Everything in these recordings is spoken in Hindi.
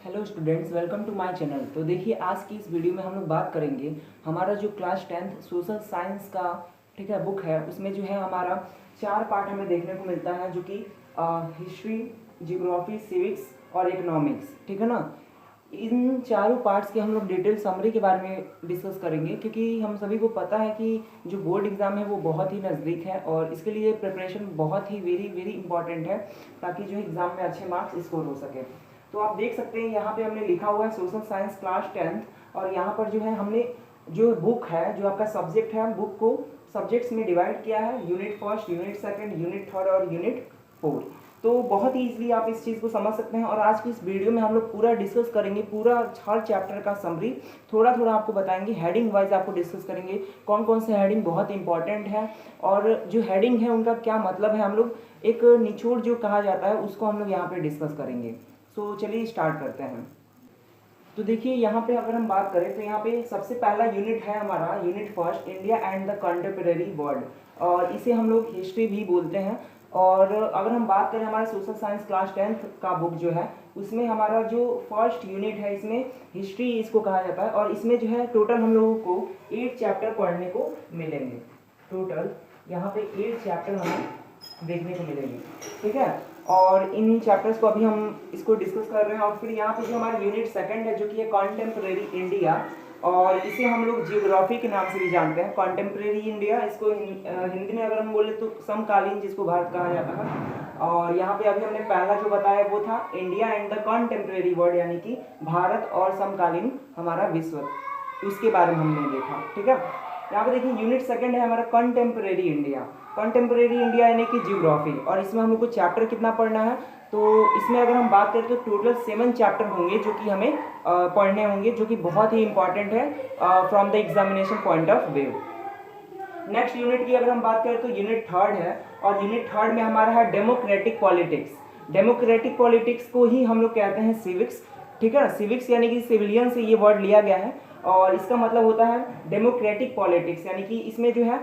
Hello students, welcome to my channel. तो देखिए, आज की इस वीडियो में हम लोग बात करेंगे हमारा जो क्लास 10th सोशल साइंस का ठीक है बुक है, उसमें जो है हमारा 4 पार्ट हमें देखने को मिलता है, जो कि हिस्ट्री, जियोग्राफी, सिविक्स और इकोनॉमिक्स। ठीक है ना। इन चारों पार्ट्स के हम लोग डिटेल समरी के बारे में डिस्कस करेंगे, क्योंकि हम सभी को पता है कि जो बोर्ड एग्ज़ाम है वो बहुत ही नज़दीक है और इसके लिए प्रिपरेशन बहुत ही वेरी वेरी इंपॉर्टेंट है, ताकि जो एग्ज़ाम में अच्छे मार्क्स स्कोर हो सके। तो आप देख सकते हैं यहाँ पे हमने लिखा हुआ है सोशल साइंस क्लास 10th, और यहाँ पर जो है हमने जो बुक है, जो आपका सब्जेक्ट है, बुक को सब्जेक्ट्स में डिवाइड किया है, unit first, unit second, unit third और यूनिट फोर्थ। तो बहुत ही ईजिली आप इस चीज़ को समझ सकते हैं। और आज की इस वीडियो में हम लोग पूरा डिस्कस करेंगे, पूरा हर चैप्टर का समरी थोड़ा थोड़ा आपको बताएंगे, हेडिंग वाइज आपको डिस्कस करेंगे कौन कौन से हेडिंग बहुत इंपॉर्टेंट है, और जो हेडिंग है उनका क्या मतलब है, हम लोग एक निचोड़ जो कहा जाता है उसको हम लोग यहाँ पे डिस्कस करेंगे। सो चलिए स्टार्ट करते हैं। तो देखिए, यहाँ पे अगर हम बात करें तो यहाँ पे सबसे पहला यूनिट है हमारा unit first, India and the contemporary world, और इसे हम लोग हिस्ट्री भी बोलते हैं। और अगर हम बात करें हमारा सोशल साइंस क्लास 10th का बुक जो है, उसमें हमारा जो फर्स्ट यूनिट है, इसमें हिस्ट्री इसको कहा जाता है, और इसमें जो है टोटल हम लोगों को 8 चैप्टर पढ़ने को मिलेंगे। टोटल यहाँ पे 8 चैप्टर हमें देखने को मिलेंगे। ठीक है। और इन चैप्टर्स को अभी हम इसको डिस्कस कर रहे हैं। और फिर यहाँ पे जो हमारा यूनिट सेकंड है, जो कि है कॉन्टेम्परेरी इंडिया, और इसे हम लोग जियोग्राफी के नाम से भी जानते हैं। कॉन्टेम्परेरी इंडिया, इसको हिंदी में अगर हम बोले तो समकालीन, जिसको भारत कहा जाता है। और यहाँ पे अभी हमने पहला जो बताया वो था India and the contemporary world, यानी कि भारत और समकालीन हमारा विश्व, उसके बारे में हमने देखा। ठीक है। यहाँ पे देखिए यूनिट सेकंड है हमारा कंटेम्परेरी इंडिया। कंटेम्परेरी इंडिया यानी कि जियोग्राफी, और इसमें हम लोग को चैप्टर कितना पढ़ना है, तो इसमें अगर हम बात करें तो टोटल 7 चैप्टर होंगे जो कि हमें पढ़ने होंगे, जो कि बहुत ही इंपॉर्टेंट है from the examination point of view. Next unit की अगर हम बात करें तो यूनिट थर्ड है, और यूनिट थर्ड में हमारा है डेमोक्रेटिक पॉलिटिक्स। डेमोक्रेटिक पॉलिटिक्स को ही हम लोग कहते हैं सिविक्स। ठीक है। सिविक्स यानी कि सिविलियन से ये वर्ड लिया गया है, और इसका मतलब होता है डेमोक्रेटिक पॉलिटिक्स, यानी कि इसमें जो है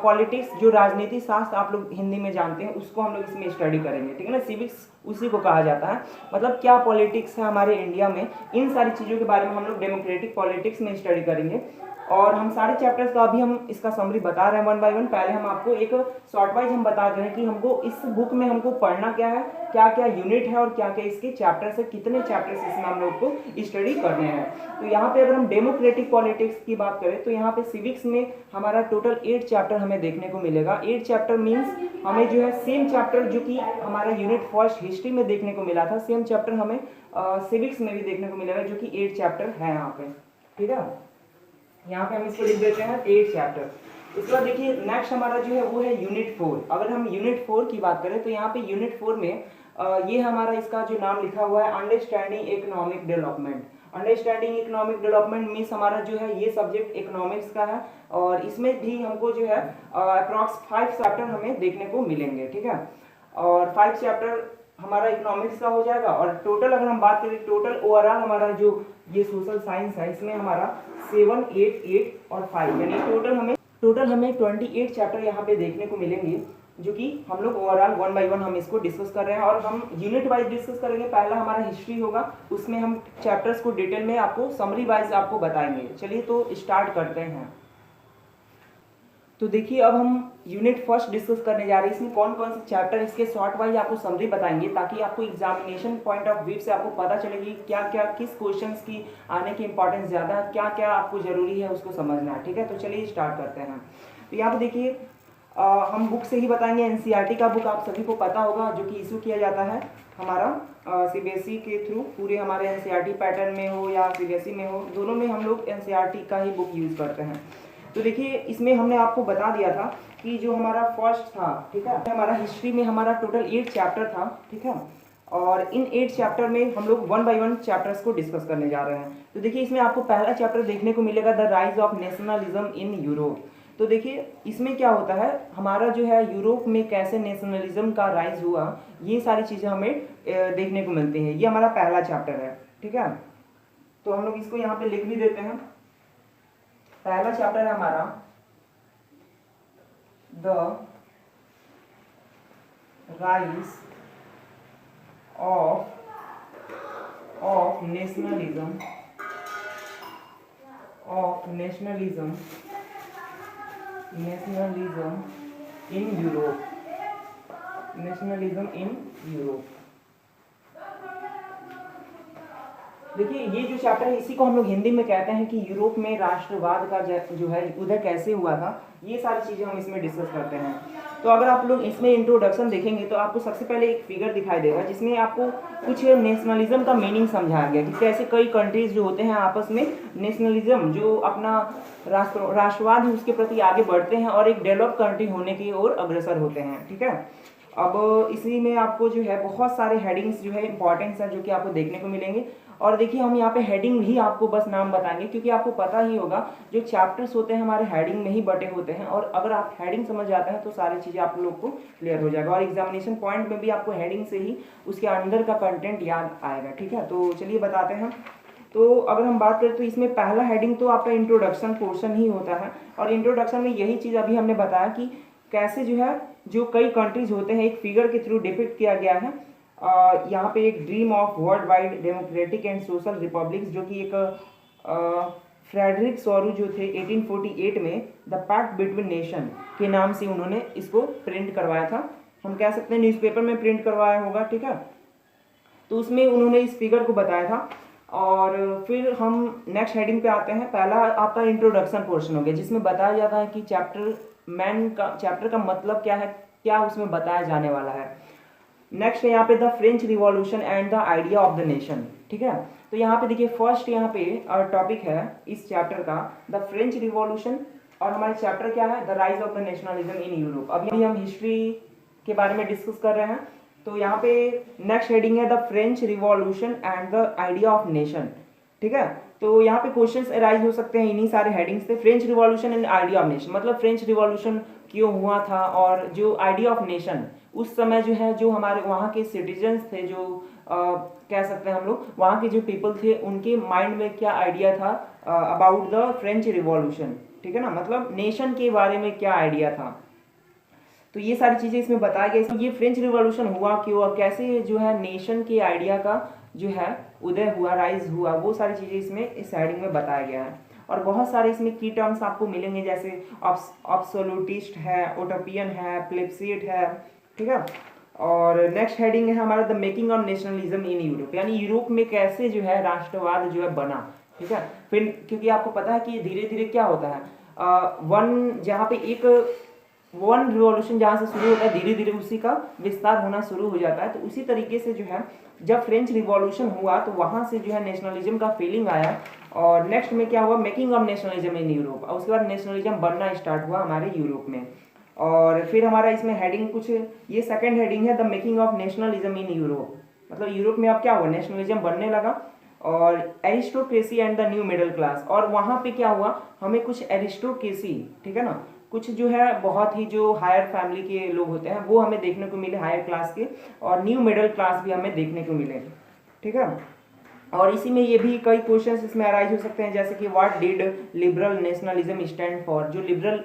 पॉलिटिक्स, जो राजनीति शास्त्र आप लोग हिंदी में जानते हैं, उसको हम लोग इसमें स्टडी करेंगे। ठीक है ना। सिविक्स उसी को कहा जाता है, मतलब क्या पॉलिटिक्स है हमारे इंडिया में, इन सारी चीज़ों के बारे में हम लोग डेमोक्रेटिक पॉलिटिक्स में स्टडी करेंगे। और हम सारे चैप्टर्स का अभी हम इसका समरी बता रहे हैं वन बाय वन। पहले हम आपको एक शॉर्ट वाइज हम बता रहे हैं कि हमको इस बुक में हमको पढ़ना क्या है, क्या क्या यूनिट है और क्या क्या इसके चैप्टर्स है, कितने चैप्टर्स इसमें हम लोग को स्टडी करने हैं। तो यहाँ पे अगर हम डेमोक्रेटिक पॉलिटिक्स की बात करें तो यहाँ पे सिविक्स में हमारा टोटल 8 चैप्टर हमें देखने को मिलेगा। 8 चैप्टर मीन्स हमें जो है सेम चैप्टर जो कि हमारा यूनिट फर्स्ट हिस्ट्री में देखने को मिला था, सेम चैप्टर हमें सिविक्स में भी देखने को मिलेगा, जो कि 8 चैप्टर है यहाँ पे। ठीक है। यहाँ पे हम इसको लिख देते हैं 8 चैप्टर। उसके बाद देखिए नेक्स्ट हमारा जो है वो है यूनिट 4। अगर हम यूनिट 4 की बात करें तो यहाँ पे यूनिट 4 में ये हमारा इसका जो नाम लिखा हुआ है understanding economic development. Understanding economic development means हमारा जो है ये सब्जेक्ट इकोनॉमिक्स का है, और इसमें भी हमको जो है अप्रॉक्स 5 चैप्टर हमें देखने को मिलेंगे। ठीक है। और 5 चैप्टर हमारा इकोनॉमिक्स का हो जाएगा, और टोटल अगर हम बात करें, टोटल ओवरऑल हमारा जो ये सोशल साइंस है, इसमें हमारा 7, 8, 8 और 5, यानी टोटल हमें 28 चैप्टर यहाँ पे देखने को मिलेंगे, जो कि हम लोग ओवरऑल वन बाय वन हम इसको डिस्कस कर रहे हैं। और हम यूनिट वाइज डिस्कस करेंगे। पहला हमारा हिस्ट्री होगा, उसमें हम चैप्टर्स को डिटेल में आपको समरी वाइज आपको बताएंगे। चलिए तो स्टार्ट करते हैं। तो देखिए, अब हम यूनिट फर्स्ट डिस्कस करने जा रहे हैं। इसमें कौन कौन से चैप्टर, इसके शॉर्ट वाइज आपको समरी बताएंगे, ताकि आपको एग्जामिनेशन पॉइंट ऑफ व्यू से आपको पता चलेगी क्या क्या किस क्वेश्चंस की आने की इंपॉर्टेंस ज़्यादा है, क्या क्या आपको जरूरी है उसको समझना है। ठीक है। तो चलिए स्टार्ट करते हैं। तो यहाँ पर देखिए हम बुक से ही बताएंगे। एनसीईआरटी का बुक आप सभी को पता होगा, जो कि इशू किया जाता है हमारा सीबीएसई के थ्रू। पूरे हमारे एनसीईआरटी पैटर्न में हो या सीबीएसई में हो, दोनों में हम लोग एनसीईआरटी का ही बुक यूज़ करते हैं। तो देखिए, इसमें हमने आपको बता दिया था कि जो हमारा फर्स्ट था, ठीक है, हमारा हिस्ट्री में हमारा टोटल 8 चैप्टर था। ठीक है। और इन 8 चैप्टर में हम लोग वन बाय वन चैप्टर्स को डिस्कस करने जा रहे हैं। तो देखिए, इसमें आपको पहला चैप्टर देखने को मिलेगा the rise of nationalism in Europe. तो देखिए, इसमें क्या होता है, हमारा जो है यूरोप में कैसे नेशनलिज्म का राइज हुआ, ये सारी चीज़ें हमें देखने को मिलती हैं। ये हमारा पहला चैप्टर है। ठीक है। तो हम लोग इसको यहाँ पे लिख भी देते हैं। पहला चैप्टर है हमारा the rise of of nationalism in Europe, nationalism in Europe. देखिए ये जो चैप्टर है इसी को हम लोग हिंदी में कहते हैं कि यूरोप में राष्ट्रवाद का जो है उदय कैसे हुआ था, ये सारी चीज़ें हम इसमें डिस्कस करते हैं। तो अगर आप लोग इसमें इंट्रोडक्शन देखेंगे तो आपको सबसे पहले एक फिगर दिखाई देगा जिसमें आपको कुछ नेशनलिज्म का मीनिंग समझाया गया कि कैसे कई कंट्रीज जो होते हैं आपस में नेशनलिज्म जो अपना राष्ट्रवाद है उसके प्रति आगे बढ़ते हैं और एक डेवलप कंट्री होने की ओर अग्रसर होते हैं। ठीक है, अब इसी में आपको जो है बहुत सारे हेडिंग्स जो है इंपॉर्टेंस है जो कि आपको देखने को मिलेंगे। और देखिए हम यहाँ पे हेडिंग ही आपको बस नाम बताएंगे क्योंकि आपको पता ही होगा जो चैप्टर्स होते हैं हमारे हेडिंग में ही बटे होते हैं और अगर आप हेडिंग समझ जाते हैं तो सारी चीज़ें आप लोग को क्लियर हो जाएगा और एग्जामिनेशन पॉइंट में भी आपको हेडिंग से ही उसके अंदर का कंटेंट याद आएगा। ठीक है, तो चलिए बताते हैं। तो अगर हम बात करें तो इसमें पहला हेडिंग तो आपका इंट्रोडक्शन पोर्शन ही होता है और इंट्रोडक्शन में यही चीज़ अभी हमने बताया कि कैसे जो है जो कई कंट्रीज होते हैं एक फिगर के थ्रू डिपिक्ट किया गया है। यहाँ पे एक dream of world wide democratic and social republics जो कि एक फ्रेडरिक सोरू जो थे 1848 में द पैक्ट बिटवीन नेशन के नाम से उन्होंने इसको प्रिंट करवाया था। हम कह सकते हैं न्यूज़पेपर में प्रिंट करवाया होगा। ठीक है, तो उसमें उन्होंने इस फिगर को बताया था। और फिर हम नेक्स्ट हेडिंग पे आते हैं। पहला आपका इंट्रोडक्शन पोर्शन हो गया जिसमें बताया जाता है कि चैप्टर का मतलब क्या है, क्या उसमें बताया जाने वाला है। नेक्स्ट है यहाँ पे the French revolution and the idea of the nation. ठीक है, तो यहाँ पे देखिए फर्स्ट यहाँ पे टॉपिक है इस चैप्टर का द फ्रेंच रिवॉल्यूशन और हमारे चैप्टर क्या है the rise of the nationalism in Europe. अभी हम हिस्ट्री के बारे में डिस्कस कर रहे हैं। तो यहाँ पे नेक्स्ट हेडिंग है the French revolution and the idea of nation. ठीक है, तो यहाँ पे क्वेश्चंस अराइज हो सकते हैं इन्हीं सारे हेडिंग्स से। French revolution and idea of nation मतलब फ्रेंच रिवॉल्यूशन क्यों हुआ था और जो आइडिया ऑफ नेशन उस समय जो है जो हमारे वहाँ के सिटीजन्स थे जो कह सकते हैं हम लोग वहाँ के जो पीपल थे उनके माइंड में क्या आइडिया था अबाउट द फ्रेंच रिवॉल्यूशन। ठीक है ना, मतलब नेशन के बारे में क्या आइडिया था। तो ये सारी चीज़ें इसमें बताया गया। ये फ्रेंच रिवॉल्यूशन हुआ क्यों और कैसे जो है नेशन के आइडिया का जो है उदय हुआ, राइज हुआ, वो सारी चीज़ें इसमें इस हेडिंग में बताया गया है। और बहुत सारे इसमें की टर्म्स आपको मिलेंगे जैसे अब्सोल्यूटिस्ट है, उटोपियन है, प्लेब्ससीट है। ठीक है, और नेक्स्ट हेडिंग है हमारा the making of nationalism in Europe यानी यूरोप में कैसे जो है राष्ट्रवाद जो है बना। ठीक है, फिर क्योंकि आपको पता है कि धीरे धीरे क्या होता है जहाँ पे एक वन रिवॉल्यूशन जहाँ से शुरू होता है धीरे धीरे उसी का विस्तार होना शुरू हो जाता है। तो उसी तरीके से जो है जब फ्रेंच रिवॉल्यूशन हुआ तो वहाँ से जो है नेशनलिज्म का फीलिंग आया और नेक्स्ट में क्या हुआ making of nationalism in Europe और उसके बाद नेशनलिज्म बनना स्टार्ट हुआ हमारे यूरोप में। और फिर हमारा इसमें हेडिंग कुछ ये सेकंड हेडिंग है the making of nationalism in Europe मतलब यूरोप में अब क्या हुआ नेशनलिज्म बनने लगा और aristocracy and the new middle class और वहाँ पे क्या हुआ हमें कुछ एरिस्टोक्रेसी ठीक है ना कुछ जो है बहुत ही जो हायर फैमिली के लोग होते हैं वो हमें देखने को मिले हायर क्लास के और न्यू मिडिल क्लास भी हमें देखने को मिले। ठीक है, और इसी में ये भी कई क्वेश्चंस इसमें अराइज हो सकते हैं जैसे कि what did liberal nationalism stand for जो लिबरल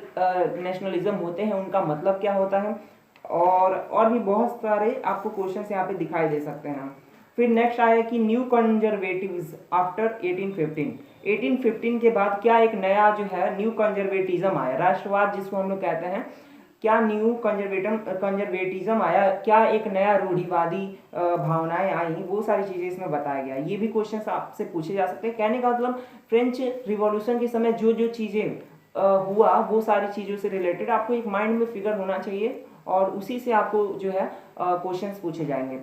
नेशनलिज्म होते हैं उनका मतलब क्या होता है और भी बहुत सारे आपको क्वेश्चंस यहाँ पे दिखाई दे सकते हैं। फिर नेक्स्ट आया कि न्यू कंजर्वेटिव्स आफ्टर 1815 के बाद क्या एक नया जो है न्यू कंजर्वेटिज्म आया राष्ट्रवाद जिसको हम लोग कहते हैं क्या न्यू कंजर्वेटिज्म आया क्या एक नया रूढ़िवादी भावनाएं आई वो सारी चीज़ें इसमें बताया गया। ये भी क्वेश्चंस आपसे पूछे जा सकते हैं। कहने का मतलब फ्रेंच रिवॉल्यूशन के समय जो जो चीज़ें हुआ वो सारी चीज़ों से रिलेटेड आपको एक माइंड में फिगर होना चाहिए और उसी से आपको जो है क्वेश्चंस पूछे जाएंगे।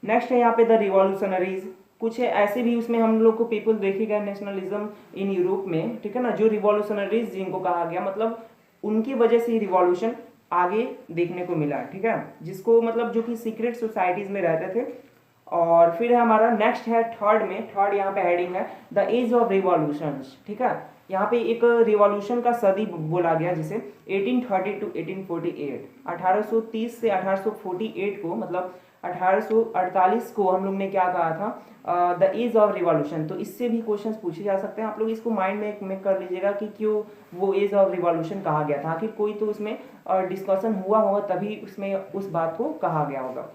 नेक्स्ट है यहाँ पे द रिवॉल्यूशनरीज कुछ है ऐसे भी उसमें हम लोग को पीपल देखे गए नेशनलिज्म इन यूरोप में ठीक है ना जो रिवॉल्यूशनरीज जिनको कहा गया मतलब उनकी वजह से रिवॉल्यूशन आगे देखने को मिला। ठीक है, जिसको मतलब जो कि सीक्रेट सोसाइटीज में रहते थे। और फिर हमारा नेक्स्ट है थर्ड यहाँ पे हेडिंग है द एज ऑफ रिवॉल्यूशंस। ठीक है, यहाँ पे एक रिवॉल्यूशन का सदी बोला गया जिसे 1830 टू 1848 1830 से 1848 को मतलब 1848 को हम लोग ने क्या कहा था द एज ऑफ रिवॉल्यूशन। तो इससे भी क्वेश्चंस पूछे जा सकते हैं। आप लोग इसको माइंड में मेक कर लीजिएगा कि क्यों वो एज ऑफ रिवॉल्यूशन कहा गया था आखिर कोई तो उसमें डिस्कशन हुआ होगा तभी उसमें उस बात को कहा गया होगा।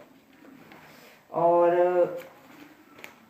और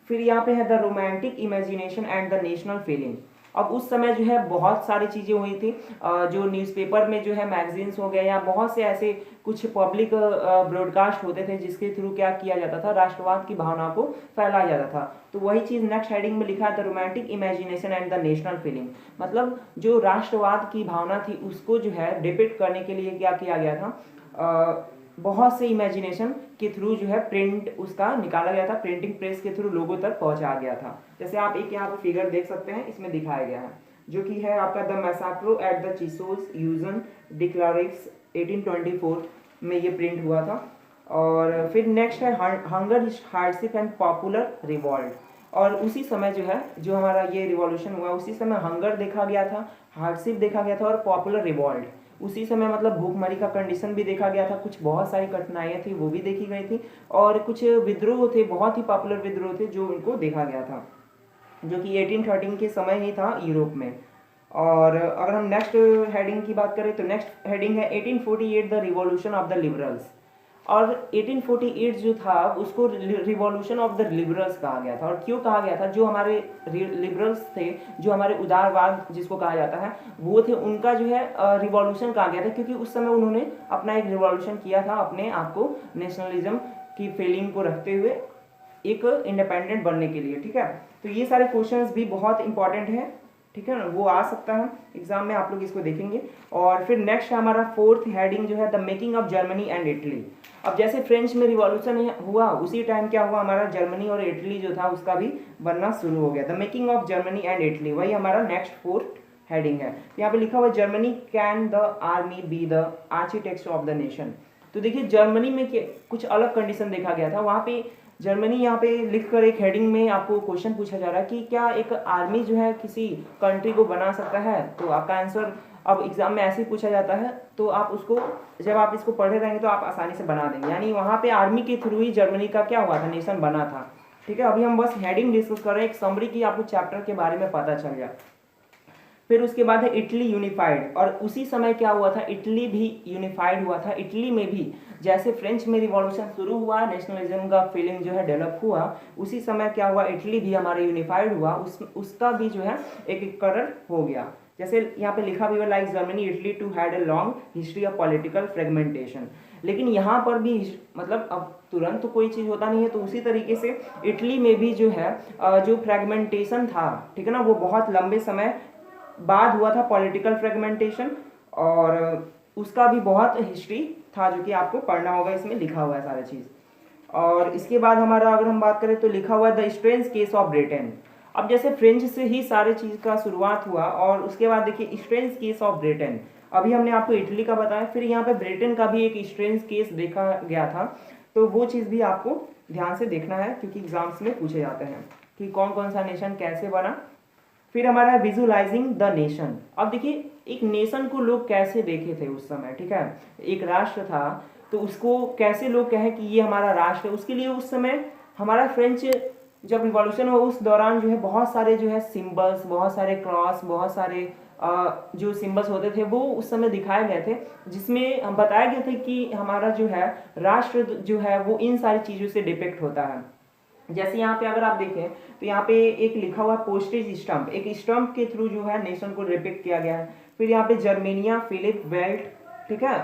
फिर यहाँ पे है the romantic imagination and the national feeling. अब उस समय जो है बहुत सारी चीज़ें हुई थी, जो न्यूज़पेपर में जो है मैगजीन्स हो गए या बहुत से ऐसे कुछ पब्लिक ब्रॉडकास्ट होते थे जिसके थ्रू क्या किया जाता था, राष्ट्रवाद की भावना को फैलाया जाता था। तो वही चीज़ नेक्स्ट हेडिंग में लिखा है the romantic imagination and the national feeling, मतलब जो राष्ट्रवाद की भावना थी उसको जो है डिपिक्ट करने के लिए क्या किया गया था, बहुत से इमेजिनेशन के थ्रू जो है प्रिंट उसका निकाला गया था, प्रिंटिंग प्रेस के थ्रू लोगों तक पहुंचाया गया था। जैसे आप एक यहाँ पे फिगर देख सकते हैं, इसमें दिखाया गया है जो कि है आपका द मैसाक्रो एट द चिसोस यूजन डिक्लारिक्स 1824 में ये प्रिंट हुआ था। और फिर नेक्स्ट है hunger hardship and popular revolt, और उसी समय जो है जो हमारा ये रिवॉल्यूशन हुआ उसी समय हंगर देखा गया था, हार्डशिप देखा गया था और पॉपुलर रिवॉल्ट उसी समय, मतलब भूखमरी का कंडीशन भी देखा गया था, कुछ बहुत सारी कठिनाइयाँ थी वो भी देखी गई थी, और कुछ विद्रोह थे, बहुत ही पॉपुलर विद्रोह थे जो उनको देखा गया था, जो कि 1813 के समय ही था यूरोप में। और अगर हम नेक्स्ट हेडिंग की बात करें तो नेक्स्ट हेडिंग है 1848 the revolution of the liberals. और 1848 जो था उसको रिवॉल्यूशन ऑफ द लिबरल्स कहा गया था। और क्यों कहा गया था, जो हमारे लिबरल्स थे, जो हमारे उदारवाद जिसको कहा जाता है वो थे, उनका जो है रिवॉल्यूशन कहा गया था क्योंकि उस समय उन्होंने अपना एक रिवॉल्यूशन किया था, अपने आप को नेशनलिज्म की फीलिंग को रखते हुए एक इंडिपेंडेंट बनने के लिए। ठीक है, तो ये सारे क्वेश्चंस भी बहुत इंपॉर्टेंट है, ठीक है ना, वो आ सकता है एग्जाम में, आप लोग इसको देखेंगे। और फिर नेक्स्ट है हमारा फोर्थ हेडिंग जो है the making of Germany and Italy. अब जैसे फ्रेंच में रिवॉल्यूशन हुआ उसी टाइम क्या हुआ, हमारा जर्मनी और इटली जो था उसका भी बनना शुरू हो गया। The making of Germany and Italy वही हमारा नेक्स्ट फोर्थ हेडिंग है। तो यहाँ पे लिखा हुआ Germany can the army be the architect of the nation. तो देखिए जर्मनी में कुछ अलग कंडीशन देखा गया था, वहाँ पे जर्मनी यहाँ पे लिखकर एक हेडिंग में आपको क्वेश्चन पूछा जा रहा है कि क्या एक आर्मी जो है किसी कंट्री को बना सकता है। तो आपका आंसर अब एग्जाम में ऐसे ही पूछा जाता है, तो आप उसको जब आप इसको पढ़े रहेंगे तो आप आसानी से बना देंगे। यानी वहाँ पे आर्मी के थ्रू ही जर्मनी का क्या हुआ था, नेशन बना था। ठीक है, अभी हम बस हेडिंग डिस्कस कर रहे हैं, एक समरी की आपको चैप्टर के बारे में पता चल गया। फिर उसके बाद है इटली यूनिफाइड, और उसी समय क्या हुआ था, इटली भी यूनिफाइड हुआ था। इटली में भी जैसे फ्रेंच में रिवॉल्यूशन शुरू हुआ, नेशनलिज्म का फीलिंग जो है डेवलप हुआ, उसी समय क्या हुआ, इटली भी हमारा यूनिफाइड हुआ, उसका भी जो है एकीकरण हो गया। जैसे यहाँ पे लिखा भी हुआ like Germany Italy too had a long history of political fragmentation. लेकिन यहाँ पर भी मतलब अब तुरंत तो कोई चीज़ होता नहीं है, तो उसी तरीके से इटली में भी जो है जो फ्रेगमेंटेशन था, ठीक है ना, वो बहुत लंबे समय बाद हुआ था, पॉलिटिकल फ्रेगमेंटेशन, और उसका भी बहुत हिस्ट्री था जो कि आपको पढ़ना होगा, इसमें लिखा हुआ है सारी चीज़। और इसके बाद हमारा अगर हम बात करें तो लिखा हुआ है the strange case of Britain. अब जैसे फ्रेंच से ही सारे चीज़ का शुरुआत हुआ, और उसके बाद देखिए स्ट्रेंज केस ऑफ ब्रिटेन, अभी हमने आपको इटली का बताया, फिर यहाँ पे ब्रिटेन का भी एक स्ट्रेंज केस देखा गया था। तो वो चीज़ भी आपको ध्यान से देखना है क्योंकि एग्जाम्स में पूछे जाते हैं कि कौन कौन सा नेशन कैसे बना। फिर हमारा है विजुअलाइजिंग द नेशन। अब देखिए एक नेशन को लोग कैसे देखे थे उस समय, ठीक है, एक राष्ट्र था तो उसको कैसे लोग कहें कि ये हमारा राष्ट्र है। उसके लिए उस समय हमारा फ्रेंच जब रिवॉल्यूशन हुआ उस दौरान जो है बहुत सारे जो है सिंबल्स, बहुत सारे क्रॉस, बहुत सारे जो सिंबल्स होते थे वो उस समय दिखाए गए थे, जिसमें बताया गया था कि हमारा जो है राष्ट्र जो है वो इन सारी चीज़ों से डिपिक्ट होता है। जैसे यहाँ पे अगर आप देखें तो यहाँ पे एक लिखा हुआ पोस्टेज स्टम्प, एक स्टम्प के थ्रू जो है नेशन को डिपिक्ट किया गया है। फिर यहाँ पे जर्मेनिया फिलिप वेल्ट, ठीक है,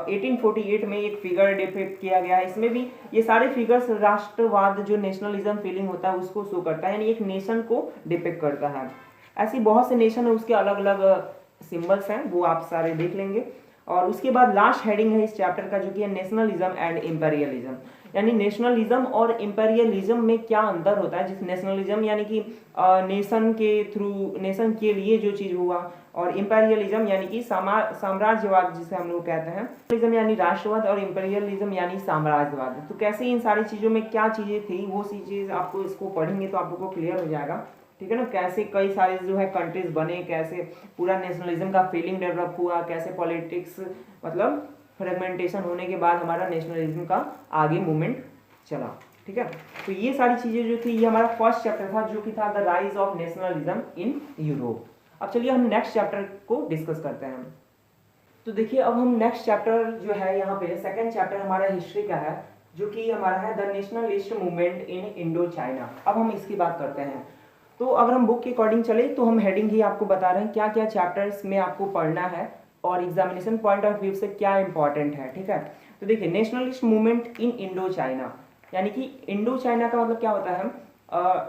1848 में एक फिगर डिपिक्ट किया गया है। इसमें भी ये सारे फिगर्स राष्ट्रवाद जो नेशनलिज्म फीलिंग होता है उसको शो करता है, यानी एक नेशन को डिपिक्ट करता है। ऐसी बहुत से नेशन है, उसके अलग अलग सिम्बल्स हैं, वो आप सारे देख लेंगे। और उसके बाद लास्ट हेडिंग है इस चैप्टर का जो कि है नेशनलिज्म एंड इंपेरियलिज्म, यानी नेशनलिज्म और इंपेरियलिज्म में क्या अंतर होता है। जिस नेशनलिज्म यानी कि नेशन के थ्रू, नेशन के लिए जो चीज़ हुआ, और इंपेरियलिज्म यानी कि साम्राज्यवाद जिसे हम लोग कहते हैं। नेशनलिज्म यानी राष्ट्रवाद और इंपेरियलिज्म यानी साम्राज्यवाद। तो कैसे इन सारी चीज़ों में क्या चीज़ें थी वो सी चीज़ आपको इसको पढ़ेंगे तो आप लोग को क्लियर हो जाएगा, ठीक है ना। कैसे कई सारे जो है कंट्रीज बने, कैसे पूरा नेशनलिज्म का फीलिंग डेवलप हुआ, कैसे पॉलिटिक्स मतलब फ्रेगमेंटेशन होने के बाद हमारा नेशनलिज्म का आगे मूवमेंट चला, ठीक है। तो ये सारी चीज़ें जो थी ये हमारा फर्स्ट चैप्टर था जो कि था the rise of nationalism in Europe. अब चलिए हम नेक्स्ट चैप्टर को डिस्कस करते हैं। तो देखिए अब हम नेक्स्ट चैप्टर जो है यहाँ पे सेकंड चैप्टर हमारा हिस्ट्री का है। जो कि हमारा है the nationalist movement in Indo China. अब हम इसकी बात करते हैं। तो अगर हम बुक के अकॉर्डिंग चले तो हम हेडिंग ही आपको बता रहे हैं क्या क्या चैप्टर्स में आपको पढ़ना है और एग्जामिनेशन पॉइंट ऑफ व्यू से क्या इंपॉर्टेंट है। ठीक है, तो देखिए nationalist movement in Indo China, यानी कि इंडो चाइना का मतलब क्या होता है,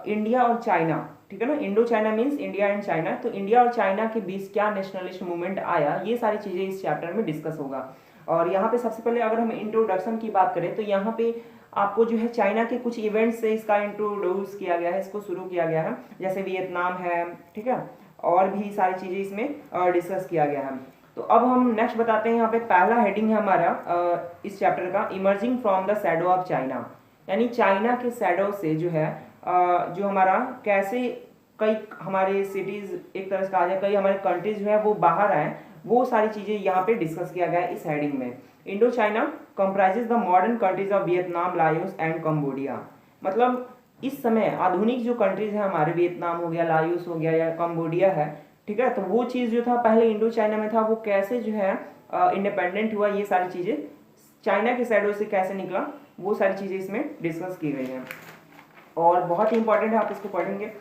इंडिया और चाइना। ठीक है ना, Indo China means India and China. तो इंडिया और चाइना के बीच क्या नेशनलिस्ट मूवमेंट आया, ये सारी चीजें इस चैप्टर में डिस्कस होगा। और यहाँ पे सबसे पहले अगर हम इंट्रोडक्शन की बात करें तो यहाँ पे आपको जो है चाइना के कुछ इवेंट्स से इसका इंट्रोड्यूस किया गया है, इसको शुरू किया गया है, जैसे वियतनाम है। ठीक है, और भी सारी चीजें इसमें डिस्कस किया गया है। तो अब हम नेक्स्ट बताते हैं, यहाँ पे पहला हेडिंग है हमारा इस चैप्टर का, emerging from the shadow of China, यानी चाइना के शैडो से जो है जो हमारा कैसे कई हमारे सिटीज, एक तरह से कहा जाए कई हमारे कंट्रीज जो है वो बाहर आए, वो सारी चीजें यहाँ पे डिस्कस किया गया है इस हेडिंग में। Indo China comprises the modern countries of Vietnam, Laos and Cambodia. मतलब इस समय आधुनिक जो कंट्रीज है हमारे, वियतनाम हो गया, लाओस हो गया या कंबोडिया है। ठीक है, तो वो चीज जो था पहले इंडो चाइना में था, वो कैसे जो है इंडिपेंडेंट हुआ, ये सारी चीजें चाइना के शैडो से कैसे निकला, वो सारी चीजें इसमें डिस्कस की गई हैं और बहुत ही इंपॉर्टेंट है, आप इसको पढ़ेंगे।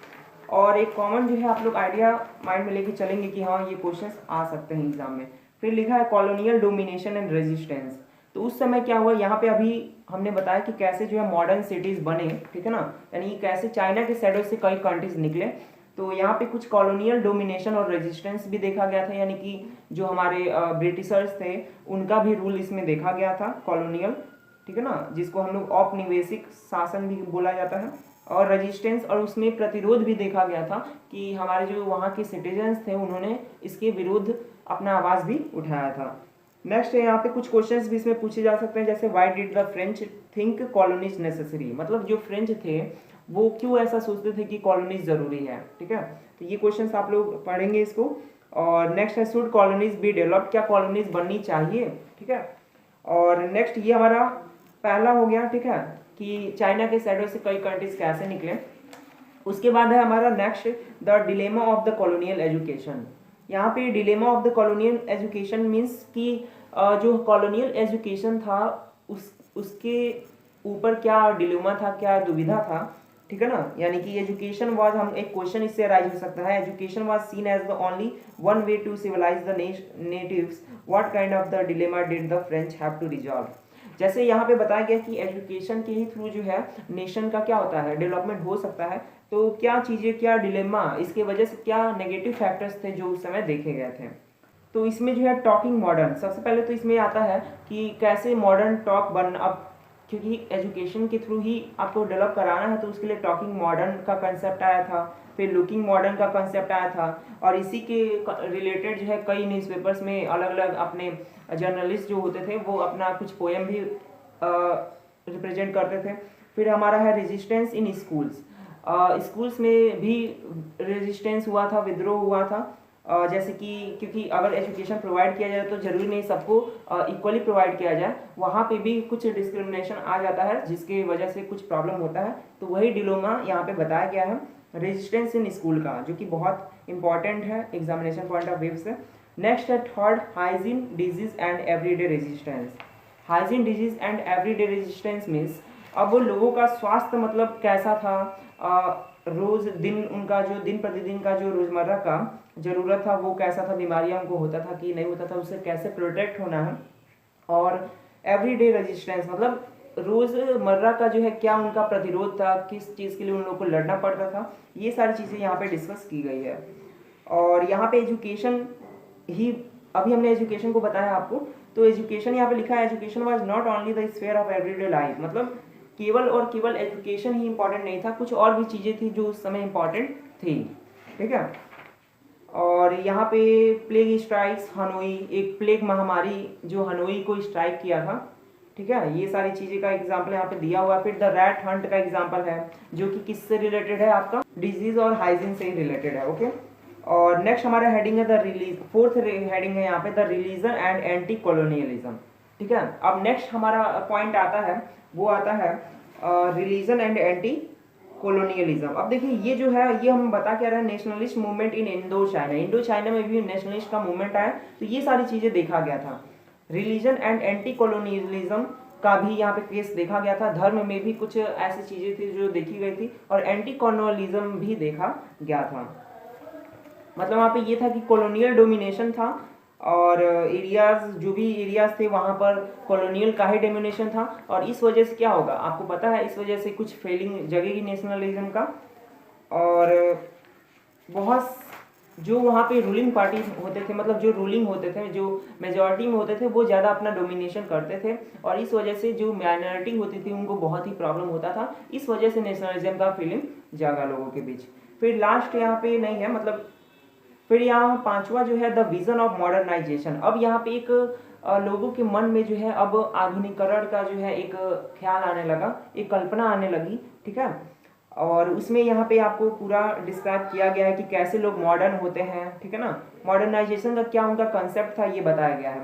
और एक कॉमन जो है आप लोग आइडिया माइंड में लेके चलेंगे कि हाँ ये क्वेश्चंस आ सकते हैं एग्जाम में। फिर लिखा है कॉलोनियल डोमिनेशन एंड रेजिस्टेंस। तो उस समय क्या हुआ, यहाँ पे अभी हमने बताया कि कैसे जो है मॉडर्न सिटीज बने। ठीक है ना, यानी कैसे चाइना के शैडो से कई कंट्रीज निकले। तो यहाँ पे कुछ कॉलोनियल डोमिनेशन और रेजिस्टेंस भी देखा गया था, यानी कि जो हमारे ब्रिटिशर्स थे उनका भी रूल इसमें देखा गया था, कॉलोनियल। ठीक है ना, जिसको हम लोग औपनिवेशिक शासन भी बोला जाता है। और रेजिस्टेंस और उसमें प्रतिरोध भी देखा गया था कि हमारे जो वहाँ के सिटीजन्स थे उन्होंने इसके विरुद्ध अपना आवाज़ भी उठाया था। नेक्स्ट है यहाँ पे कुछ क्वेश्चंस भी इसमें पूछे जा सकते हैं, जैसे why did the French think colonies necessary, मतलब जो फ्रेंच थे वो क्यों ऐसा सोचते थे कि कॉलोनीज जरूरी है। ठीक है, तो ये क्वेश्चंस आप लोग पढ़ेंगे इसको। और नेक्स्ट है शुड कॉलोनीज बी डेवलप, क्या कॉलोनीज बननी चाहिए। ठीक है, और नेक्स्ट ये हमारा पहला हो गया। ठीक है, कि चाइना के शैडो से कई कंट्रीज कैसे निकले। उसके बाद है हमारा next the dilemma of the colonial education. यहाँ पे dilemma of the colonial education means कि जो कॉलोनियल एजुकेशन था उसके ऊपर क्या डिलेमा था, क्या दुविधा था। ठीक है ना, यानी कि एजुकेशन वाज, हम एक क्वेश्चन इससे अराइज हो सकता है, education was seen as the only one way to civilize the natives, what kind of the dilemma did the French have to resolve. जैसे यहाँ पे बताया गया कि एजुकेशन के ही थ्रू जो है नेशन का क्या होता है, डेवलपमेंट हो सकता है। तो क्या चीज़ें, क्या डिलेमा, इसके वजह से क्या नेगेटिव फैक्टर्स थे जो उस समय देखे गए थे। तो इसमें जो है टॉकिंग मॉडर्न, सबसे पहले तो इसमें आता है कि कैसे मॉडर्न टॉक बन, अब क्योंकि एजुकेशन के थ्रू ही आपको डेवलप कराना है तो उसके लिए टॉकिंग मॉडर्न का कंसेप्ट आया था। फिर लुकिंग मॉडर्न का कंसेप्ट आया था, और इसी के रिलेटेड जो है कई न्यूज़पेपर्स में अलग अलग अपने जर्नलिस्ट जो होते थे वो अपना कुछ पोएम भी रिप्रेजेंट करते थे। फिर हमारा है रेजिस्टेंस इन स्कूल्स, स्कूल्स में भी रेजिस्टेंस हुआ था, विद्रोह हुआ था। जैसे कि क्योंकि अगर एजुकेशन प्रोवाइड किया जाए तो जरूरी नहीं सबको इक्वली प्रोवाइड किया जाए, वहाँ पे भी कुछ डिस्क्रिमिनेशन आ जाता है जिसकी वजह से कुछ प्रॉब्लम होता है। तो वही डिलोमा यहाँ पे बताया गया है रेजिस्टेंस इन स्कूल का, जो कि बहुत इंपॉर्टेंट है एग्जामिनेशन पॉइंट ऑफ व्यू से। नेक्स्ट है third hygiene disease and everyday resistance. Hygiene disease and everyday resistance means अब लोगों का स्वास्थ्य मतलब कैसा था, रोज दिन उनका जो दिन प्रतिदिन का जो रोजमर्रा का जरूरत था वो कैसा था, बीमारियां उनको होता था कि नहीं होता था, उससे कैसे प्रोटेक्ट होना है। और एवरीडे रेजिस्टेंस मतलब रोजमर्रा का जो है क्या उनका प्रतिरोध था, किस चीज़ के लिए उन लोगों को लड़ना पड़ता था, ये सारी चीज़ें यहाँ पे डिस्कस की गई है। और यहाँ पे एजुकेशन ही, अभी हमने एजुकेशन को बताया आपको, तो एजुकेशन यहाँ पे लिखा है education was not only the sphere of everyday life, मतलब केवल और केवल एजुकेशन ही इंपॉर्टेंट नहीं था, कुछ और भी चीज़ें थी जो उस समय इंपॉर्टेंट थी। ठीक है, और यहाँ पे प्लेग स्ट्राइक्स हनोई, एक प्लेग महामारी जो हनोई को स्ट्राइक किया था। ठीक है, ये सारी चीज़ें का एग्जाम्पल यहाँ पे दिया हुआ है। फिर द रैट हंट का एग्जाम्पल है जो कि किससे रिलेटेड है, आपका डिजीज और हाइजीन से ही रिलेटेड है। ओके, और नेक्स्ट हमारा हेडिंग है द रिलीज, फोर्थ हेडिंग है यहाँ पे the religion and anti colonialism. ठीक है, अब नेक्स्ट हमारा पॉइंट आता है, वो आता है रिलीजन एंड एंटी कॉलोनियलिज्म। अब देखिए ये जो है ये हम बता क्या रहे हैं, nationalist movement in Indo China, Indo China में भी नेशनलिस्ट का मूवमेंट आया, तो ये सारी चीज़ें देखा गया था। रिलीजन एंड एंटी कॉलोनियलिज्म का भी यहाँ पे केस देखा गया था। धर्म में भी कुछ ऐसी चीज़ें थी जो देखी गई थी, और एंटी कॉलोनियलिज्म भी देखा गया था। मतलब वहाँ पे ये था कि कॉलोनियल डोमिनेशन था, और एरियाज जो भी एरियाज थे वहाँ पर कॉलोनियल का ही डोमिनेशन था। और इस वजह से क्या होगा आपको पता है, इस वजह से कुछ फेलिंग जगेगी नेशनलिज्म का। और बहुत जो वहाँ पे रूलिंग पार्टी होते थे, मतलब जो रूलिंग होते थे, जो मेजॉरिटी में होते थे, वो ज़्यादा अपना डोमिनेशन करते थे, और इस वजह से जो माइनॉरिटी होती थी उनको बहुत ही प्रॉब्लम होता था। इस वजह से नेशनलिज्म का फीलिंग जागा लोगों के बीच। फिर लास्ट यहाँ पे नहीं है, मतलब फिर यहाँ पांचवा जो है द विजन ऑफ मॉडर्नाइजेशन। अब यहाँ पे एक लोगों के मन में जो है अब आधुनिकीकरण का जो है एक ख्याल आने लगा, एक कल्पना आने लगी, ठीक है। और उसमें यहाँ पे आपको पूरा डिस्क्राइब किया गया है कि कैसे लोग मॉडर्न होते हैं, ठीक है ना। मॉडर्नाइजेशन का क्या उनका कंसेप्ट था ये बताया गया है।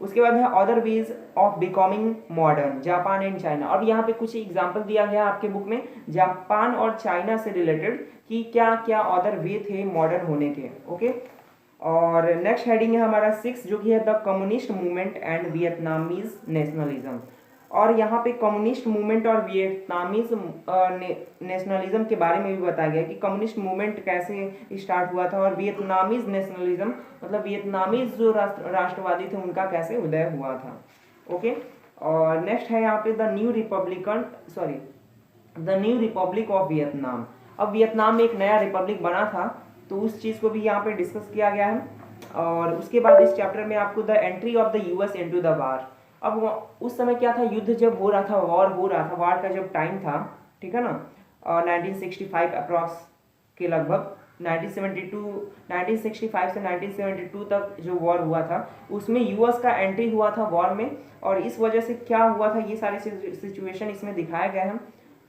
उसके बाद है other ways of becoming modern, Japan and China. अब यहाँ पे कुछ एग्जांपल दिया गया है आपके बुक में जापान और चाइना से रिलेटेड कि क्या क्या अदर वे थे मॉडर्न होने के, ओके। और नेक्स्ट हेडिंग है हमारा 6 जो कि है the communist movement and Vietnamese nationalism. और यहाँ पे कम्युनिस्ट मूवमेंट और वियतनामीज नेशनलिज्म के बारे में भी बताया गया कि कम्युनिस्ट मूवमेंट कैसे स्टार्ट हुआ था, और वियतनामीज नेशनलिज्म मतलब वियतनामीज जो राष्ट्रवादी थे उनका कैसे उदय हुआ था, ओके। और नेक्स्ट है यहाँ पे the new Republic of Vietnam. अब वियतनाम में एक नया रिपब्लिक बना था, तो उस चीज़ को भी यहाँ पे डिस्कस किया गया है। और उसके बाद इस चैप्टर में आपको the entry of the US into the war. अब उस समय क्या था, युद्ध जब हो रहा था, वॉर हो रहा था, वॉर का जब टाइम था, ठीक है ना, 1965 अप्रॉक्स के लगभग 1965 से 1972 तक जो वॉर हुआ था, उसमें यूएस का एंट्री हुआ था वॉर में। और इस वजह से क्या हुआ था, ये सारे सिचुएशन इसमें दिखाया गया है।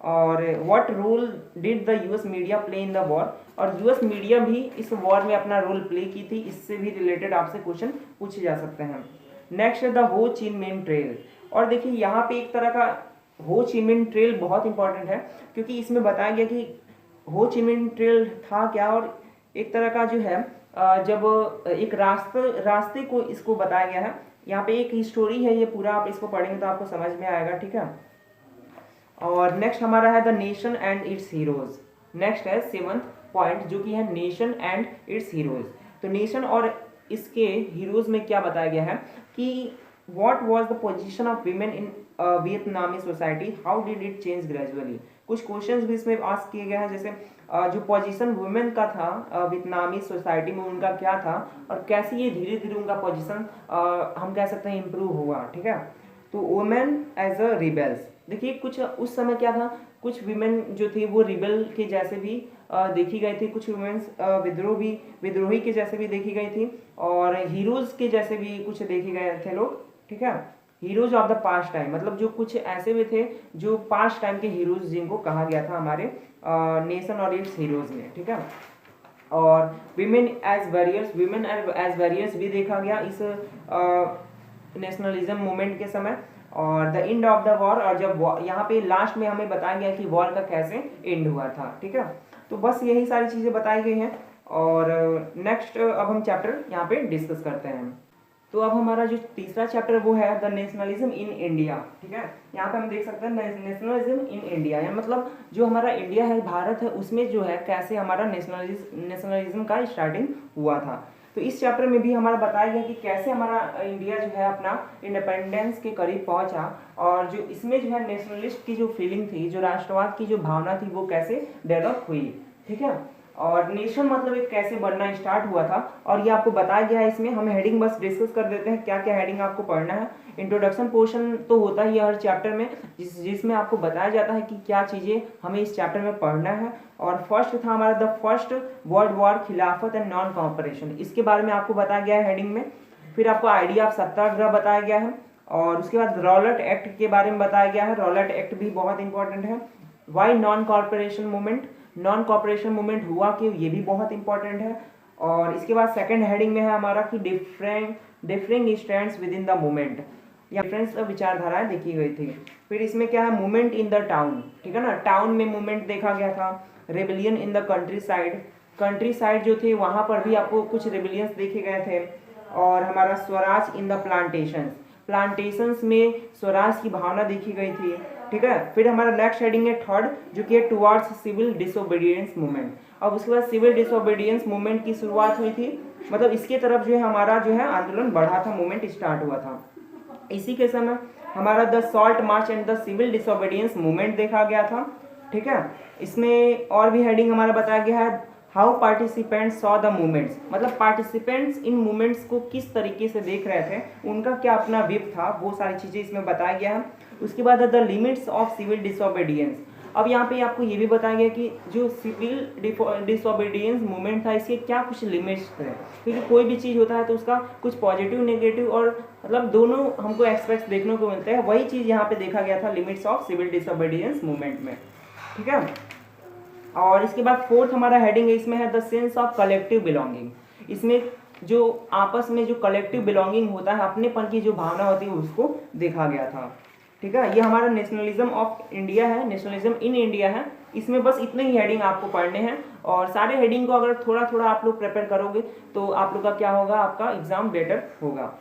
और what role did the US media play in the war, और यूएस मीडिया भी इस वॉर में अपना रोल प्ले की थी। इससे भी रिलेटेड आपसे क्वेश्चन पूछे जा सकते हैं। नेक्स्ट है द हो ची मिन ट्रेल। और देखिए यहाँ पे एक तरह का हो ची मिन ट्रेल बहुत इंपॉर्टेंट है, क्योंकि इसमें बताया गया कि हो ची मिन ट्रेल था क्या, और एक तरह का जो है जब एक रास्ते को इसको बताया गया है। यहाँ पे एक स्टोरी है, ये पूरा आप इसको पढ़ेंगे तो आपको समझ में आएगा, ठीक है। और नेक्स्ट हमारा है the nation and its heroes. Next है 7th पॉइंट जो कि है नेशन एंड इट्स हीरोज। तो नेशन और इसके हीरोज में क्या बताया गया है कि what was the position of women in Vietnamese society, how did it change gradually. कुछ क्वेश्चंस भी इसमें आस्क किए गए हैं, जैसे जो पोजीशन वुमेन का था वियतनामी सोसाइटी में उनका क्या था, और कैसे ये धीरे धीरे उनका पोजीशन हम कह सकते हैं इम्प्रूव हुआ, ठीक है। तो वुमेन एज अ रिबेल्स, देखिए कुछ उस समय क्या था, कुछ वीमेन जो थी वो रिबेल के जैसे भी देखी गई थी, कुछ वुमेन्स विद्रोही के जैसे भी देखी गई थी, और हीरोज के जैसे भी कुछ देखे गए थे लोग, ठीक है। Heroes of the past time, मतलब जो कुछ ऐसे भी थे जो पास्ट टाइम के हीरोज जिनको कहा गया था हमारे नेशन और इट्स हीरोज में, ठीक है। और विमेन एज वॉरियर्स भी देखा गया इस नेशनलिज्म मूवमेंट के समय। और the end of the war, और जब यहाँ पे लास्ट में हमें बताया गया कि वॉर का कैसे एंड हुआ था, ठीक है। तो बस यही सारी चीज़ें बताई गई हैं। और नेक्स्ट अब हम चैप्टर यहाँ पे डिस्कस करते हैं। तो अब हमारा जो तीसरा चैप्टर वो है द नेशनलिज्म इन इंडिया, ठीक है। यहाँ पे हम देख सकते हैं नेशनलिज्म इन इंडिया, मतलब जो हमारा इंडिया है, भारत है, उसमें जो है कैसे हमारा नेशनलिज्म का स्टार्टिंग हुआ था। तो इस चैप्टर में भी हमारा बताया गया कि कैसे हमारा इंडिया जो है अपना इंडिपेंडेंस के करीब पहुंचा, और जो इसमें जो है नेशनलिस्ट की जो फीलिंग थी, जो राष्ट्रवाद की जो भावना थी, वो कैसे डेवलप हुई, ठीक है। और नेशन मतलब एक कैसे बनना स्टार्ट हुआ था, और ये आपको बताया गया है। इसमें हम हेडिंग बस डिस्कस कर देते हैं, क्या क्या हेडिंग आपको पढ़ना है। इंट्रोडक्शन पोर्शन तो होता ही है हर चैप्टर में, जिसमें आपको बताया जाता है कि क्या चीज़ें हमें इस चैप्टर में पढ़ना है। और फर्स्ट था हमारा द फर्स्ट वर्ल्ड वॉर, खिलाफत एंड नॉन कॉपरेशन, इसके बारे में आपको बताया गया है हेडिंग में। फिर आपको आइडिया ऑफ सत्याग्रह बताया गया है, और उसके बाद रॉलेट एक्ट के बारे में बताया गया है। रॉलेट एक्ट भी बहुत इंपॉर्टेंट है। Why non corporation movement, non corporation movement हुआ क्यों, ये भी बहुत इंपॉर्टेंट है। और इसके बाद सेकंड हेडिंग में है हमारा कि differing stands with in the movement, या डिफरेंस विचारधाराएं देखी गई थी। फिर इसमें क्या है, मूवमेंट इन द टाउन, ठीक है ना, टाउन में मूवमेंट देखा गया था। Rebellion in the country side जो थे वहां पर भी आपको कुछ रेबिलियंस देखे गए थे। और हमारा Swaraj in the plantations, plantations में स्वराज की भावना देखी गई थी, ठीक है। फिर हमारा नेक्स्ट हेडिंग है थर्ड, जो कि है टुवर्ड्स सिविल डिसोबीडियंस मूवमेंट। अब उसके बाद सिविल डिसोबीडियंस मूवमेंट की शुरुआत हुई थी, मतलब इसके तरफ जो है हमारा जो है आंदोलन बढ़ा था, मूवमेंट स्टार्ट हुआ था। इसी के समय हमारा the salt march and the civil disobedience movement देखा गया था, ठीक है। इसमें और भी हेडिंग हमारा बताया गया है how participants saw the movements, मतलब पार्टिसिपेंट्स इन मूवमेंट्स को किस तरीके से देख रहे थे, उनका क्या अपना व्यू था, वो सारी चीज़ें इसमें बताया गया है। उसके बाद the limits of civil disobedience. अब यहाँ पे आपको ये भी बताया गया कि जो सिविल डिसोबीडियंस मूवमेंट था इसके क्या कुछ लिमिट्स थे, क्योंकि कोई भी चीज़ होता है तो उसका कुछ पॉजिटिव नेगेटिव और मतलब दोनों हमको एस्पेक्ट्स देखने को मिलते हैं, वही चीज़ यहाँ पे देखा गया था limits of civil disobedience movement में, ठीक है। और इसके बाद फोर्थ हमारा हेडिंग है, इसमें है the sense of collective belonging. इसमें जो आपस में जो कलेक्टिव बिलोंगिंग होता है, अपनेपन की जो भावना होती है उसको देखा गया था, ठीक है। ये हमारा नेशनलिज्म ऑफ इंडिया है, नेशनलिज्म इन इंडिया है। इसमें बस इतने ही हेडिंग आपको पढ़ने हैं, और सारे हेडिंग को अगर थोड़ा थोड़ा आप लोग प्रिपेयर करोगे तो आप लोग का क्या होगा, आपका एग्जाम बेटर होगा।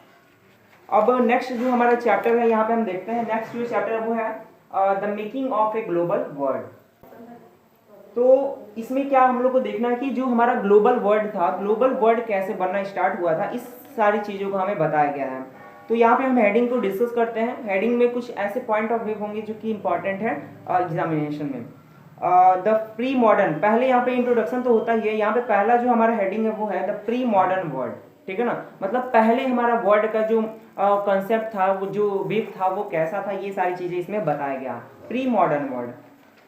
अब नेक्स्ट जो हमारा चैप्टर है यहाँ पे हम देखते हैं, नेक्स्ट जो चैप्टर है वो है the making of a global world. तो इसमें क्या हम लोग को देखना है कि जो हमारा ग्लोबल वर्ल्ड था, ग्लोबल वर्ल्ड कैसे बनना स्टार्ट हुआ था, इस सारी चीज़ों को हमें बताया गया है। तो यहाँ पे हम हेडिंग को डिस्कस करते हैं। हेडिंग में कुछ ऐसे पॉइंट ऑफ व्यू होंगे जो कि इंपॉर्टेंट है एग्जामिनेशन में। द प्री मॉडर्न, पहले यहाँ पे इंट्रोडक्शन तो होता ही है, यहाँ पे पहला जो हमारा हेडिंग है वो है द प्री मॉडर्न वर्ल्ड, ठीक है ना। मतलब पहले हमारा वर्ल्ड का जो कंसेप्ट था, वो जो व्यू था वो कैसा था, ये सारी चीज़ें इसमें बताया गया, प्री मॉडर्न वर्ल्ड।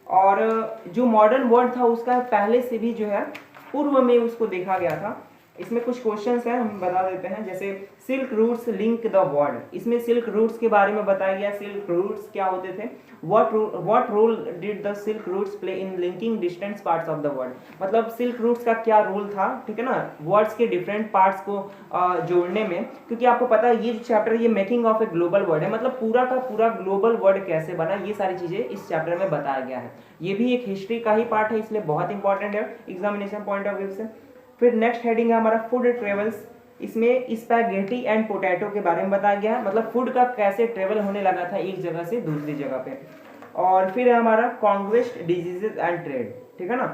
और जो मॉडर्न वर्ल्ड था उसका पहले से भी जो है पूर्व में उसको देखा गया था। इसमें कुछ क्वेश्चंस हैं, हम बता देते हैं। जैसे silk routes link the world, इसमें सिल्क रूट्स के बारे में बताया गया। सिल्क रूट्स क्या होते थे, what role did the silk routes play in linking distant parts of the world, मतलब सिल्क रूट्स का क्या रोल था, ठीक है ना, वर्ड्स के डिफरेंट पार्ट्स को जोड़ने में। क्योंकि आपको पता है ये जो चैप्टर ये making of a global world है, मतलब पूरा का पूरा ग्लोबल वर्ल्ड कैसे बना, ये सारी चीजें इस चैप्टर में बताया गया है। ये भी एक हिस्ट्री का ही पार्ट है, इसलिए बहुत इंपॉर्टेंट है एग्जामिनेशन पॉइंट ऑफ व्यू से। फिर नेक्स्ट हेडिंग है हमारा फूड ट्रेवल्स। इसमें स्पैगेटी एंड पोटैटो के बारे में बताया गया है, मतलब फूड का कैसे ट्रेवल होने लगा था एक जगह से दूसरी जगह पे। और फिर है हमारा कॉन्क्वेस्ट डिजीजेज एंड ट्रेड, ठीक है ना,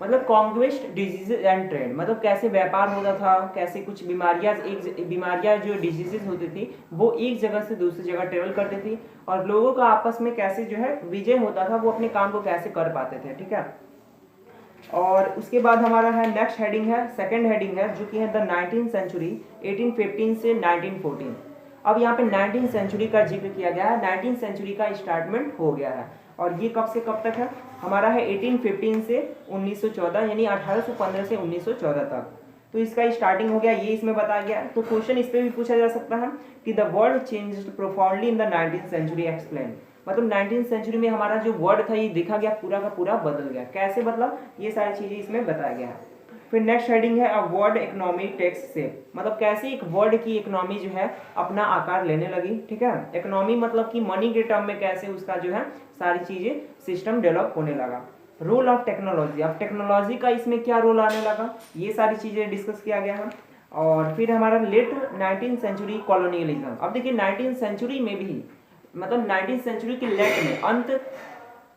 मतलब कॉन्क्वेस्ट डिजीजेज एंड ट्रेड मतलब कैसे व्यापार होता था, कैसे कुछ बीमारियां जो डिजीजेज होती थी वो एक जगह से दूसरी जगह ट्रेवल करती थी, और लोगों का आपस में कैसे जो है विजय होता था, वो अपने काम को कैसे कर पाते थे, ठीक है। और उसके बाद हमारा है नेक्स्ट हेडिंग है, सेकंड हेडिंग है, जो कि है द 19th सेंचुरी 1815 से 1914। अब यहाँ पे 19th सेंचुरी का जिक्र किया गया है, 19th सेंचुरी का स्टार्टमेंट हो गया है, और ये कब से कब तक है, हमारा है 1815 से 1914, यानी 1815 से 1914 तक। तो इसका स्टार्टिंग हो गया, ये इसमें बताया गया। तो क्वेश्चन इस पे भी पूछा जा सकता है कि the world changed profoundly in the 19th century, explain, मतलब 19th सेंचुरी में हमारा जो वर्ड था ये देखा गया पूरा का पूरा बदल गया, कैसे बदला, ये सारी चीजें इसमें बताया गया है। फिर नेक्स्ट हेडिंग है a world economy takes shape, मतलब कैसे एक वर्ड की इकोनॉमी जो है अपना आकार लेने लगी, ठीक है। इकोनॉमी मतलब कि मनी के टर्म में कैसे उसका जो है सारी चीजें सिस्टम डेवलप होने लगा। रोल ऑफ टेक्नोलॉजी, अब टेक्नोलॉजी का इसमें क्या रोल आने लगा, ये सारी चीजें डिस्कस किया गया है। और फिर हमारा लेट 19th सेंचुरी कॉलोनियलिज्म। अब देखिए 19th सेंचुरी में भी, मतलब 19th सेंचुरी के लेट में अंत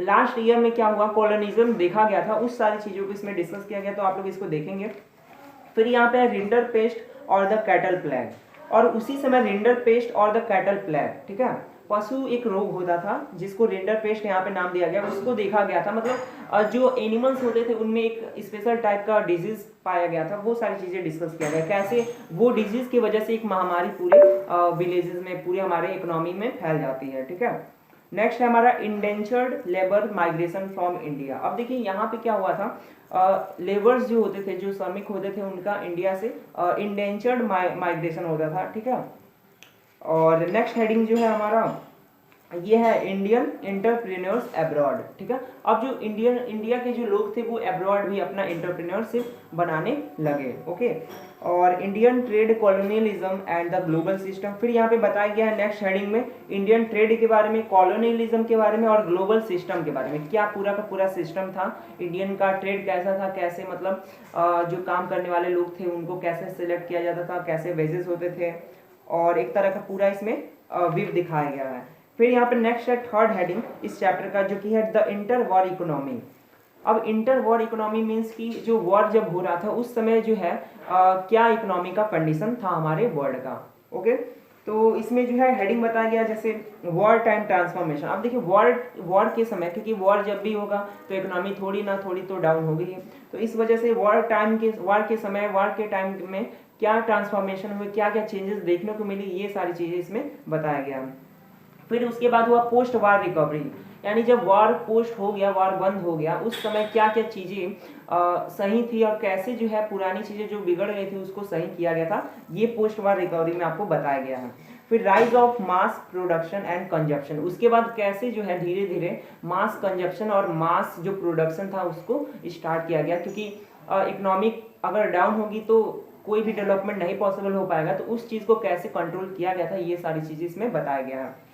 लास्ट ईयर में क्या हुआ, कॉलोनिज्म देखा गया था, उस सारी चीजों को इसमें डिस्कस किया गया, तो आप लोग इसको देखेंगे। फिर यहाँ पे रिंडर पेस्ट और द कैटल प्लेग, और उसी समय रिंडर पेस्ट और द कैटल प्लेग, ठीक है, पशु एक रोग होता था जिसको रिंडर पेस्ट यहाँ पे नाम दिया गया, उसको देखा गया था, मतलब जो एनिमल्स होते थे उनमें एक स्पेशल टाइप का डिजीज पाया गया था, वो सारी चीजें डिस्कस किया गया, कैसे वो डिजीज की वजह से एक महामारी पूरे विलेजेस में, पूरे हमारे इकोनॉमी में फैल जाती है, ठीक है। नेक्स्ट है हमारा indentured labour migration from India. अब देखिए यहाँ पे क्या हुआ था, लेबर्स जो होते थे, जो श्रमिक होते थे, उनका इंडिया से इंडेंचर्ड माइग्रेशन होता था, ठीक है। और नेक्स्ट हेडिंग जो है हमारा ये है इंडियन एंटरप्रेन्योर्स अब्रॉड, ठीक है। अब जो इंडिया के जो लोग थे वो अब्रॉड भी अपना एंटरप्रेन्योरशिप बनाने लगे, ओके। और Indian trade colonialism and the global system, फिर यहाँ पे बताया गया है नेक्स्ट हेडिंग में इंडियन ट्रेड के बारे में, कॉलोनियलिज्म के बारे में और ग्लोबल सिस्टम के बारे में, क्या पूरा का पूरा सिस्टम था इंडियन का, ट्रेड कैसा था, कैसे मतलब जो काम करने वाले लोग थे उनको कैसे सिलेक्ट किया जाता था, कैसे वेजेस होते थे, और एक तरह का पूरा इसमें व्यू दिखाया गया है। फिर यहाँ पे नेक्स्ट है थर्ड हेडिंग इस चैप्टर का, जो कि है द इंटर वॉर इकोनॉमी। अब इंटर वॉर इकोनॉमी मीन्स कि जो वॉर जब हो रहा था उस समय जो है क्या इकोनॉमी का कंडीशन था हमारे वर्ल्ड का। ओके, तो इसमें जो है हेडिंग बताया गया जैसे वॉर टाइम ट्रांसफॉर्मेशन। अब देखिए वॉर के समय, क्योंकि वॉर जब भी होगा तो इकोनॉमी थोड़ी ना थोड़ी तो डाउन होगी ही, तो इस वजह से वॉर के समय, वॉर के टाइम में क्या ट्रांसफॉर्मेशन हुए, क्या क्या चेंजेस देखने को मिली, ये सारी चीज़ें इसमें बताया गया। फिर उसके बाद हुआ पोस्ट वार रिकवरी, यानी जब वॉर पोस्ट हो गया, वॉर बंद हो गया, उस समय क्या क्या चीज़ें सही थी और कैसे जो है पुरानी चीज़ें जो बिगड़ गई थी उसको सही किया गया था, ये पोस्ट वार रिकवरी में आपको बताया गया है। फिर rise of mass production and consumption, उसके बाद कैसे जो है धीरे धीरे मास कंजप्शन और मास जो प्रोडक्शन था उसको स्टार्ट किया गया, क्योंकि इकोनॉमिक अगर डाउन होगी तो कोई भी डेवलपमेंट नहीं पॉसिबल हो पाएगा, तो उस चीज़ को कैसे कंट्रोल किया गया था, ये सारी चीज़ें इसमें बताया गया है।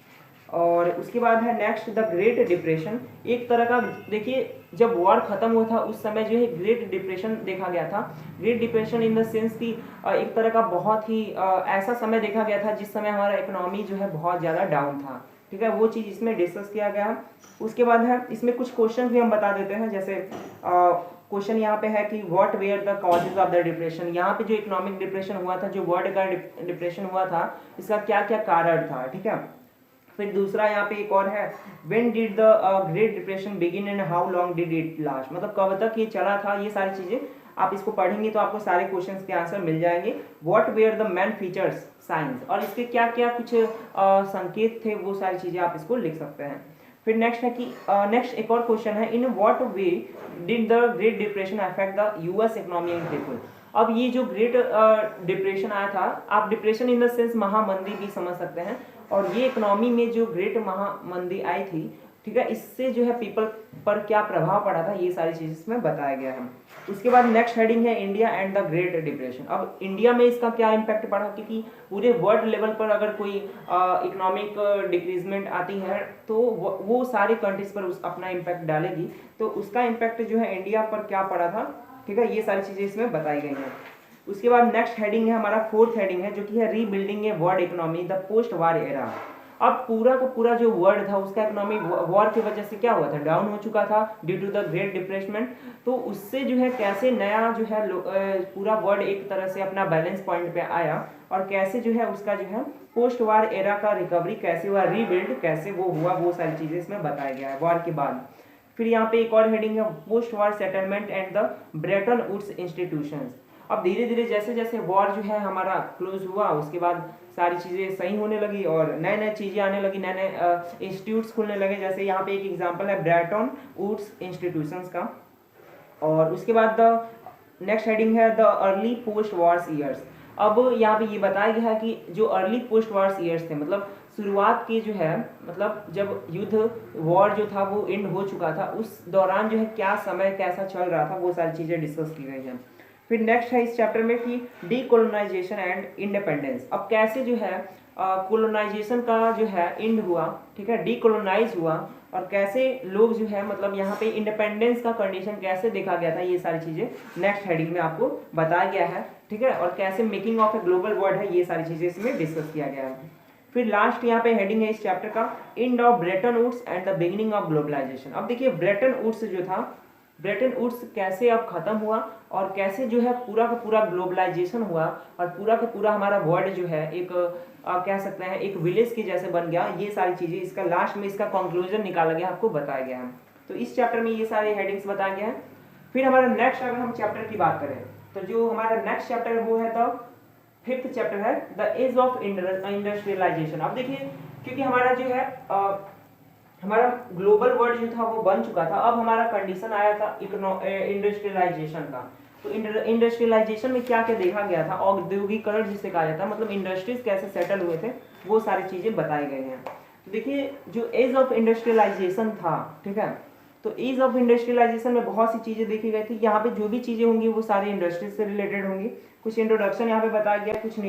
और उसके बाद है नेक्स्ट द ग्रेट डिप्रेशन, एक तरह का देखिए जब वॉर खत्म हुआ था उस समय जो है ग्रेट डिप्रेशन देखा गया था। Great depression in the sense कि एक तरह का बहुत ही ऐसा समय देखा गया था जिस समय हमारा इकोनॉमी जो है बहुत ज़्यादा डाउन था, ठीक है, वो चीज़ इसमें डिस्कस किया गया। उसके बाद है इसमें कुछ क्वेश्चन भी हम बता देते हैं, जैसे क्वेश्चन यहाँ पे है कि what were the causes of the depression, यहाँ पे जो इकोनॉमिक डिप्रेशन हुआ था, जो वर्ल्ड का डिप्रेशन हुआ था, इसका क्या क्या कारण था, ठीक है। फिर दूसरा यहाँ पे एक और है when did the great depression begin and how long did it last, मतलब कब तक ये चला था, ये सारी चीजें आप इसको पढ़ेंगे तो आपको सारे क्वेश्चंस के आंसर मिल जाएंगे। What were the main features science, और इसके क्या क्या कुछ संकेत थे, वो सारी चीजें आप इसको लिख सकते हैं। फिर नेक्स्ट है कि नेक्स्ट एक और क्वेश्चन है in what way did the great depression affect the US economy and people. अब ये जो ग्रेट डिप्रेशन आया था, आप डिप्रेशन इन द सेंस महामंदी भी समझ सकते हैं, और ये इकोनॉमी में जो ग्रेट महामंदी आई थी, ठीक है, इससे जो है पीपल पर क्या प्रभाव पड़ा था, ये सारी चीज़ इसमें बताया गया है। उसके बाद नेक्स्ट हेडिंग है India and the great depression. अब इंडिया में इसका क्या इम्पैक्ट पड़ा, क्योंकि पूरे वर्ल्ड लेवल पर अगर कोई इकोनॉमिक डिक्रीजमेंट आती है तो वो सारे कंट्रीज पर अपना इम्पैक्ट डालेगी, तो उसका इम्पैक्ट जो है इंडिया पर क्या पड़ा था, ठीक है, ये सारी चीज़ें इसमें बताई गई हैं। उसके बाद नेक्स्ट हेडिंग है हमारा फोर्थ हेडिंग है, जो कि है rebuilding a world economy the post war era. अब पूरा का पूरा जो वर्ल्ड था उसका इकोनॉमी वॉर की वजह से क्या हुआ था, डाउन हो चुका था ड्यू टू द ग्रेट डिप्रेसमेंट, तो उससे जो है कैसे नया जो है पूरा वर्ल्ड एक तरह से अपना बैलेंस पॉइंट पे आया, और कैसे जो है उसका जो है पोस्ट वार एरा का रिकवरी कैसे हुआ, रीबिल्ड कैसे वो हुआ, वो सारी चीज़ें इसमें बताया गया है वॉर के बाद। फिर यहाँ पे एक और हेडिंग है post war settlement and the Bretton Woods institutions. अब धीरे धीरे जैसे जैसे वॉर जो है हमारा क्लोज हुआ, उसके बाद सारी चीज़ें सही होने लगी और नए नए चीज़ें आने लगी, नए नए इंस्टीट्यूट्स खुलने लगे, जैसे यहाँ पे एक एग्जांपल है ब्रेटन वुड्स इंस्टीट्यूशंस का। और उसके बाद द नेक्स्ट हेडिंग है the early post Wars years. अब यहाँ पे ये बताया गया है कि जो अर्ली पोस्ट वॉर्स ईयर्स थे, मतलब शुरुआत के जो है, मतलब जब युद्ध वॉर जो था वो एंड हो चुका था, उस दौरान जो है क्या समय कैसा चल रहा था, वो सारी चीज़ें डिस्कस की गई हैं। फिर नेक्स्ट है इस चैप्टर में कि डीकोलोनाइजेशन एंड इंडिपेंडेंस। अब कैसे जो है कोलोनाइजेशन का जो है एंड हुआ, ठीक है, डीकोलोनाइज हुआ, और कैसे लोग जो है मतलब यहाँ पे इंडिपेंडेंस का कंडीशन कैसे देखा गया था, ये सारी चीज़ें नेक्स्ट हेडिंग में आपको बताया गया है, ठीक है, और कैसे making of a global world है, ये सारी चीज़ें इसमें डिस्कस किया गया है। फिर लास्ट यहाँ पे हेडिंग है इस चैप्टर का end of Bretton Woods and the beginning of globalization. अब देखिए ब्रेटन वुड्स जो था, ब्रेटन वुड्स कैसे अब खत्म हुआ और कैसे जो है पूरा का पूरा ग्लोबलाइजेशन हुआ और पूरा का पूरा हमारा वर्ल्ड जो है एक कह सकते हैं एक विलेज के जैसे बन गया, ये सारी चीज़ें इसका लास्ट में इसका कंक्लूजन निकाला गया, आपको बताया गया है। तो इस चैप्टर में ये सारे हेडिंग्स बताए गए हैं। फिर हमारा नेक्स्ट अगर हम चैप्टर की बात करें तो जो हमारा नेक्स्ट चैप्टर है वो है द फिफ्थ चैप्टर है द एज ऑफ इंडस्ट्रियलाइजेशन। अब देखिए क्योंकि हमारा जो है हमारा ग्लोबल वर्ल्ड जो था वो बन चुका था, अब हमारा कंडीशन आया था इंडस्ट्रियलाइजेशन का। तो इंडस्ट्रियलाइजेशन में क्या क्या देखा गया था, औद्योगिकरण जिसे कहा जाता है, मतलब इंडस्ट्रीज कैसे सेटल हुए थे, वो सारी चीजें बताई गई हैं। तो देखिए जो एज ऑफ इंडस्ट्रियलाइजेशन था, ठीक है, तो एज ऑफ इंडस्ट्रियलाइजेशन में बहुत सी चीजें देखी गई थी। यहाँ पे जो भी चीजें होंगी वो सारी इंडस्ट्रीज से रिलेटेड होंगी। कुछ इंट्रोडक्शन यहाँ पे बताया गया, कुछ